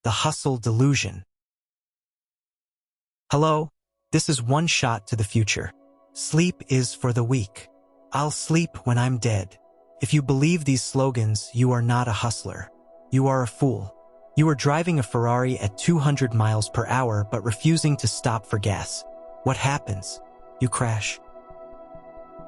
the hustle delusion. Hello, this is One Shot to the Future. Sleep is for the weak. I'll sleep when I'm dead. If you believe these slogans, you are not a hustler. You are a fool. You are driving a Ferrari at 200 miles per hour but refusing to stop for gas. What happens? You crash.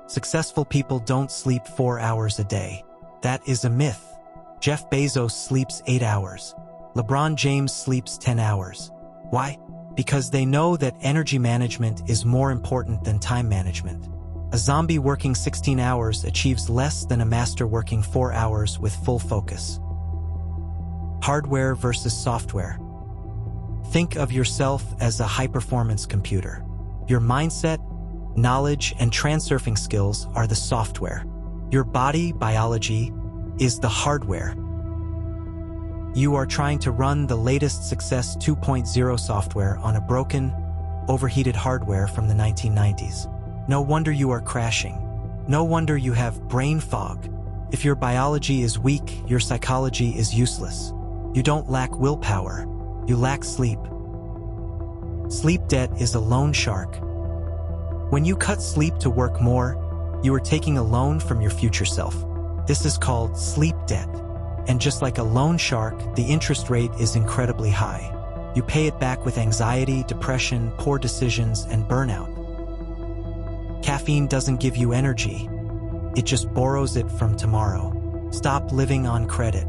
Successful people don't sleep 4 hours a day. That is a myth. Jeff Bezos sleeps 8 hours. LeBron James sleeps 10 hours. Why? Because they know that energy management is more important than time management. A zombie working 16 hours achieves less than a master working 4 hours with full focus. Hardware versus software. Think of yourself as a high-performance computer. Your mindset, knowledge, and transurfing skills are the software. Your body, biology, is the hardware. You are trying to run the latest Success 2.0 software on a broken, overheated hardware from the 1990s. No wonder you are crashing. No wonder you have brain fog. If your biology is weak, your psychology is useless. You don't lack willpower. You lack sleep. Sleep debt is a loan shark. When you cut sleep to work more, you are taking a loan from your future self. This is called sleep debt. And just like a loan shark, the interest rate is incredibly high. You pay it back with anxiety, depression, poor decisions, and burnout. Caffeine doesn't give you energy. It just borrows it from tomorrow. Stop living on credit.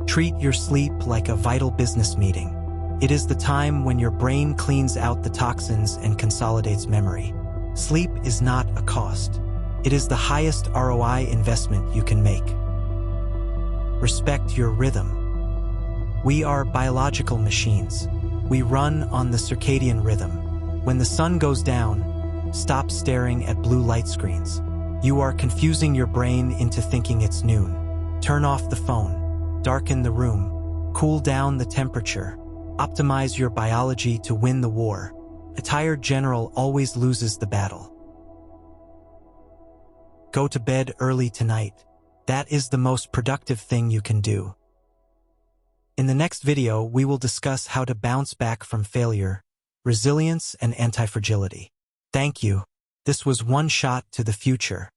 Treat your sleep like a vital business meeting. It is the time when your brain cleans out the toxins and consolidates memory. Sleep is not a cost. It is the highest ROI investment you can make. Respect your rhythm. We are biological machines. We run on the circadian rhythm. When the sun goes down, stop staring at blue light screens. You are confusing your brain into thinking it's noon. Turn off the phone. Darken the room. Cool down the temperature. Optimize your biology to win the war. A tired general always loses the battle. Go to bed early tonight. That is the most productive thing you can do. In the next video, we will discuss how to bounce back from failure, resilience, and anti-fragility. Thank you. This was One Shot to the Future.